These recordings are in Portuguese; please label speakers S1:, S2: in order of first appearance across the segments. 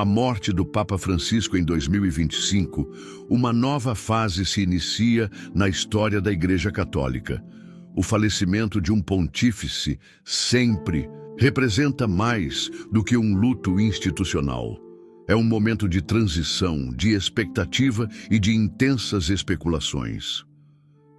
S1: a morte do Papa Francisco em 2025, uma nova fase se inicia na história da Igreja Católica. O falecimento de um pontífice sempre representa mais do que um luto institucional. É um momento de transição, de expectativa e de intensas especulações.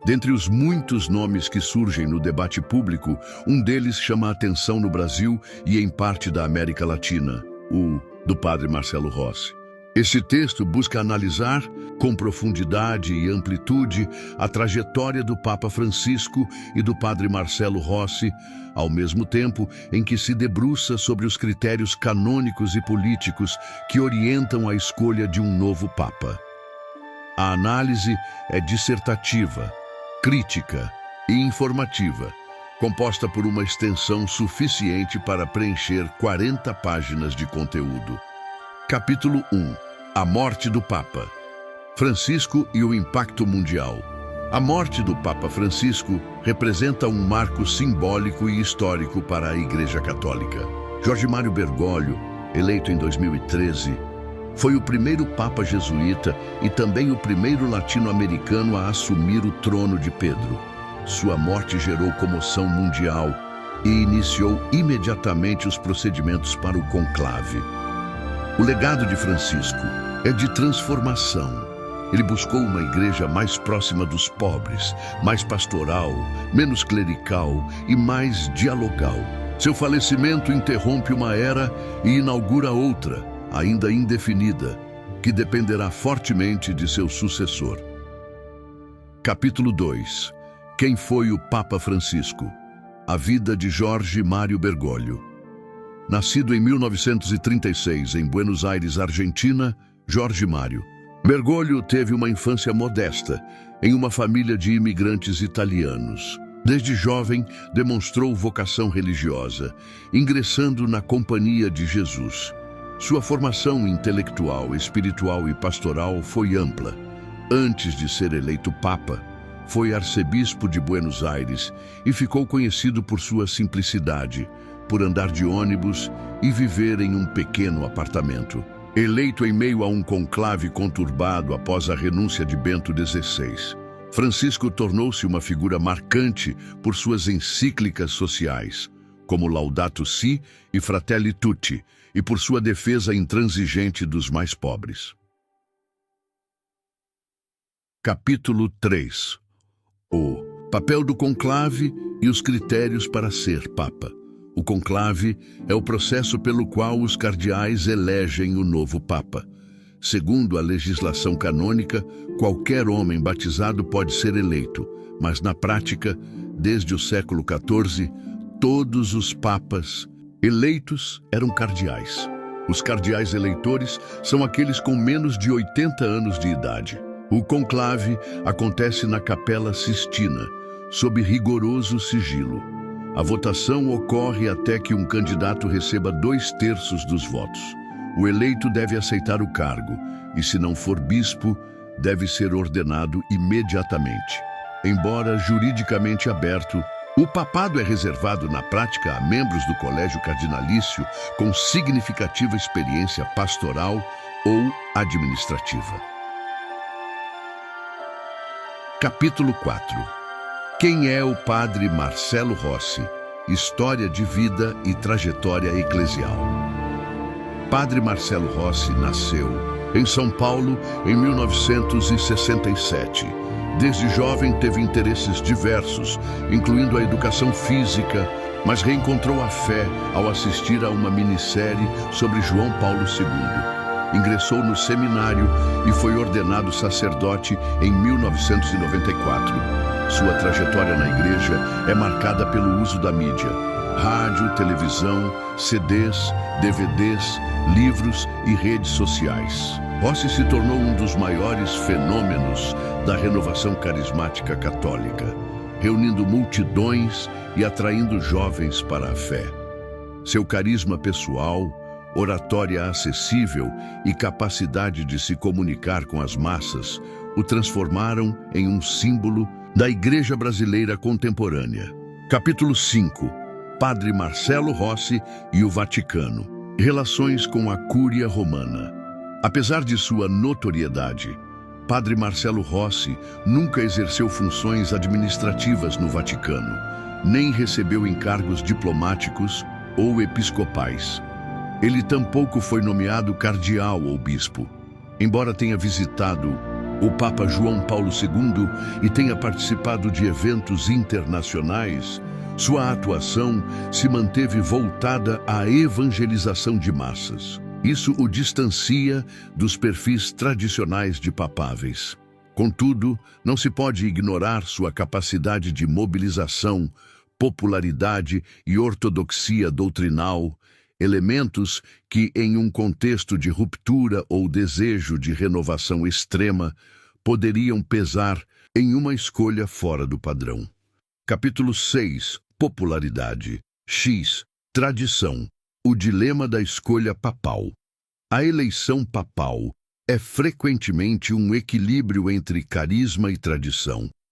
S1: Dentre os muitos nomes que surgem no debate público, um deles chama a atenção no Brasil e em parte da América Latina, o do padre Marcelo Rossi. Esse texto busca analisar, com profundidade e amplitude, a trajetória do Papa Francisco e do padre Marcelo Rossi, ao mesmo tempo em que se debruça sobre os critérios canônicos e políticos que orientam a escolha de um novo Papa. A análise é dissertativa, crítica e informativa, composta por uma extensão suficiente para preencher 40 páginas de conteúdo. Capítulo 1. A morte do Papa. Francisco e o impacto mundial. A morte do Papa Francisco representa um marco simbólico e histórico para a Igreja Católica. Jorge Mário Bergoglio, eleito em 2013, foi o primeiro Papa jesuíta e também o primeiro latino-americano a assumir o trono de Pedro. Sua morte gerou comoção mundial e iniciou imediatamente os procedimentos para o conclave. O legado de Francisco é de transformação. Ele buscou uma igreja mais próxima dos pobres, mais pastoral, menos clerical e mais dialogal. Seu falecimento interrompe uma era e inaugura outra, ainda indefinida, que dependerá fortemente de seu sucessor. Capítulo 2. Quem foi o Papa Francisco? A vida de Jorge Mário Bergoglio. Nascido em 1936 em Buenos Aires, Argentina, Jorge Mário Bergoglio teve uma infância modesta, em uma família de imigrantes italianos. Desde jovem, demonstrou vocação religiosa, ingressando na Companhia de Jesus. Sua formação intelectual, espiritual e pastoral foi ampla. Antes de ser eleito Papa, foi arcebispo de Buenos Aires e ficou conhecido por sua simplicidade, por andar de ônibus e viver em um pequeno apartamento. Eleito em meio a um conclave conturbado após a renúncia de Bento XVI, Francisco tornou-se uma figura marcante por suas encíclicas sociais, como Laudato Si e Fratelli Tutti, e por sua defesa intransigente dos mais pobres. Capítulo 3. O papel do conclave e os critérios para ser Papa. O conclave é o processo pelo qual os cardeais elegem o novo Papa. Segundo a legislação canônica, qualquer homem batizado pode ser eleito, mas na prática, desde o século XIV, todos os papas eleitos eram cardeais. Os cardeais eleitores são aqueles com menos de 80 anos de idade. O conclave acontece na Capela Sistina, sob rigoroso sigilo. A votação ocorre até que um candidato receba 2/3 dos votos. O eleito deve aceitar o cargo e, se não for bispo, deve ser ordenado imediatamente. Embora juridicamente aberto, o papado é reservado na prática a membros do colégio cardinalício com significativa experiência pastoral ou administrativa. Capítulo 4. Quem é o padre Marcelo Rossi? História de vida e trajetória eclesial. Padre Marcelo Rossi nasceu em São Paulo em 1967. Desde jovem teve interesses diversos, incluindo a educação física, mas reencontrou a fé ao assistir a uma minissérie sobre João Paulo II. Ingressou no seminário e foi ordenado sacerdote em 1994. Sua trajetória na igreja é marcada pelo uso da mídia: rádio, televisão, CDs, DVDs, livros e redes sociais. Rossi se tornou um dos maiores fenômenos da renovação carismática católica, reunindo multidões e atraindo jovens para a fé. Seu carisma pessoal, oratória acessível e capacidade de se comunicar com as massas o transformaram em um símbolo da Igreja Brasileira contemporânea. Capítulo 5. Padre Marcelo Rossi e o Vaticano. Relações com a Cúria Romana. Apesar de sua notoriedade, Padre Marcelo Rossi nunca exerceu funções administrativas no Vaticano, nem recebeu encargos diplomáticos ou episcopais. Ele tampouco foi nomeado cardeal ou bispo. Embora tenha visitado o Papa João Paulo II e tenha participado de eventos internacionais, sua atuação se manteve voltada à evangelização de massas. Isso o distancia dos perfis tradicionais de papáveis. Contudo, não se pode ignorar sua capacidade de mobilização, popularidade e ortodoxia doutrinal, elementos que, em um contexto de ruptura ou desejo de renovação extrema, poderiam pesar em uma escolha fora do padrão. Capítulo 6. Popularidade. X. Tradição. O dilema da escolha papal. A eleição papal é frequentemente um equilíbrio entre carisma e tradição.